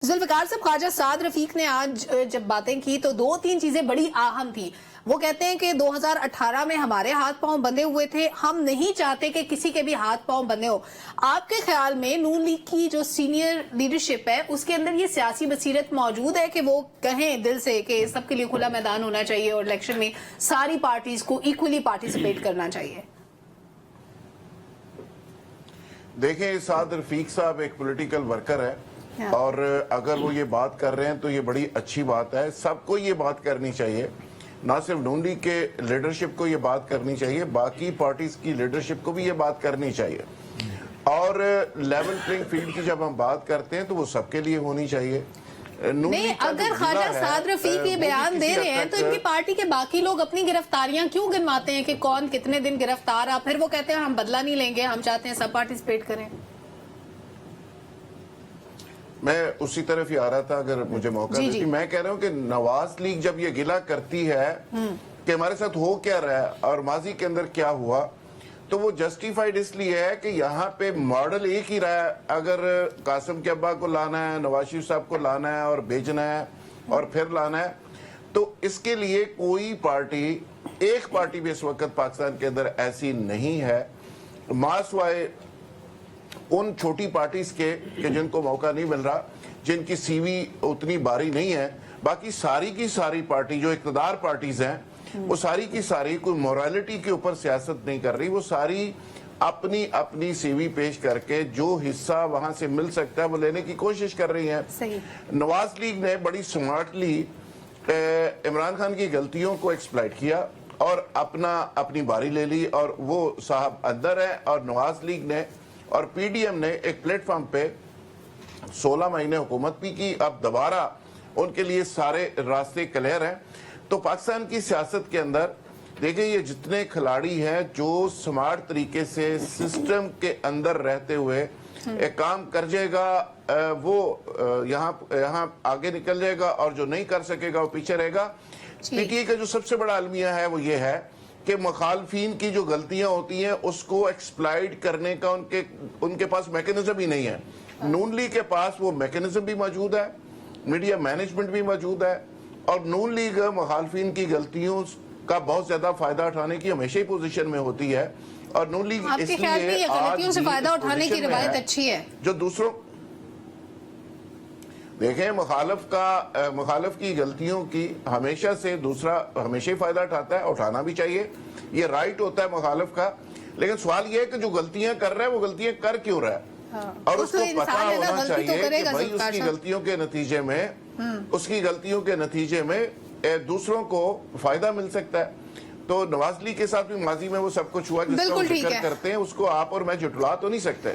ذوالفقار صاحب، خواجہ سعد رفیق نے آج جب باتیں کی تو دو تین چیزیں بڑی اہم تھی۔ وہ کہتے ہیں کہ 2018 میں ہمارے ہاتھ پاؤں بندھے ہوئے تھے، ہم نہیں چاہتے کہ کسی کے بھی ہاتھ پاؤں بندھے ہو۔ آپ کے خیال میں نون لیگ کی جو سینئر لیڈرشپ ہے اس کے اندر یہ سیاسی بصیرت موجود ہے کہ وہ کہیں دل سے کہ سب کے لیے کھلا میدان ہونا چاہیے اور الیکشن میں ساری پارٹیز کو ایکولی پارٹیسپیٹ کرنا چاہیے؟ دیکھیں، سعد رفیق صاحب ایک پولیٹیکل ورکر ہے اور اگر وہ یہ بات کر رہے ہیں تو یہ بڑی اچھی بات ہے۔ سب کو یہ بات کرنی چاہیے، نہ صرف نون لیگ کے لیڈرشپ کو یہ بات کرنی چاہیے، باقی پارٹیز کی لیڈرشپ کو بھی یہ بات کرنی چاہیے۔ اور لیول پلینگ فیلڈ کی جب ہم بات کرتے ہیں تو وہ سب کے لیے ہونی چاہیے۔ نہیں، اگر خواجہ سعد رفیق یہ بیان دے رہے ہیں تو ان کی پارٹی کے باقی لوگ اپنی گرفتاریاں کیوں گنواتے ہیں کہ کون کتنے دن گرفتار آ، پھر وہ کہتے ہیں ہم بدلہ نہیں لیں گے، ہم چاہتے ہیں سب پارٹیسپیٹ کریں۔ میں اسی طرف ہی آ رہا تھا اگر مجھے موقع دیتی۔ میں کہہ رہا ہوں کہ نواز لیگ جب یہ گلہ کرتی ہے کہ ہمارے ساتھ ہو کیا رہا ہے اور ماضی کے اندر کیا ہوا، تو وہ جسٹیفائیڈ اس لیے ہے کہ یہاں پہ ماڈل ایک ہی رہا ہے۔ اگر قاسم کے ابا کو لانا ہے، نواز شریف صاحب کو لانا ہے اور بھیجنا ہے اور پھر لانا ہے، تو اس کے لیے کوئی پارٹی، ایک پارٹی بھی اس وقت پاکستان کے اندر ایسی نہیں ہے ماسوائے ان چھوٹی پارٹیز کے کہ جن کو موقع نہیں مل رہا، جن کی سی وی اتنی باری نہیں ہے۔ باقی ساری کی ساری پارٹی جو اقتدار پارٹیز ہیں وہ ساری کی ساری کوئی موریلٹی کے اوپر سیاست نہیں کر رہی، وہ ساری اپنی اپنی سی وی پیش کر کے جو حصہ وہاں سے مل سکتا ہے وہ لینے کی کوشش کر رہی ہیں۔ نواز لیگ نے بڑی سمارٹلی عمران خان کی غلطیوں کو ایکسپلائٹ کیا اور اپنی باری لے لی، اور وہ صاحب اندر ہے اور نواز لیگ نے اور پی ڈی ایم نے ایک پلیٹ فارم پہ 16 مہینے حکومت بھی کی۔ اب دوبارہ ان کے لیے سارے راستے کلیئر ہیں۔ تو پاکستان کی سیاست کے اندر دیکھیں، یہ جتنے کھلاڑی ہیں جو سمارٹ طریقے سے سسٹم کے اندر رہتے ہوئے ایک کام کر جائے گا وہ یہاں آگے نکل جائے گا، اور جو نہیں کر سکے گا وہ پیچھے رہے گا۔ پی ٹی اے کا جو سب سے بڑا المیہ ہے وہ یہ ہے کہ مخالفین کی جو غلطیاں ہوتی ہیں اس کو ایکسپلائٹ کرنے کا ان کے پاس میکنزم ہی نہیں ہے۔ نون لیگ کے پاس وہ میکنزم بھی موجود ہے، میڈیا مینجمنٹ بھی موجود ہے، اور نون لیگ مخالفین کی غلطیوں کا بہت زیادہ فائدہ اٹھانے کی ہمیشہ ہی پوزیشن میں ہوتی ہے۔ اور نون لیگ اس لیے غلطیوں سے فائدہ اٹھانے کی روایت اچھی ہے جو دوسروں دیکھیں، مخالف کی غلطیوں کی ہمیشہ سے دوسرا ہمیشہ ہی فائدہ اٹھاتا ہے، اٹھانا بھی چاہیے، یہ رائٹ ہوتا ہے مخالف کا۔ لیکن سوال یہ ہے کہ جو غلطیاں کر رہا ہے وہ غلطیاں کر کیوں رہا ہے، اور اس کو پتہ ہونا چاہیے کہ بھائی اس کی غلطیوں کے نتیجے میں دوسروں کو فائدہ مل سکتا ہے۔ تو نواز لیگ کے ساتھ بھی ماضی میں وہ سب کچھ ہوا جس کا وہ ذکر کرتے ہیں، اس کو آپ اور میں جھٹلا تو نہیں سکتے۔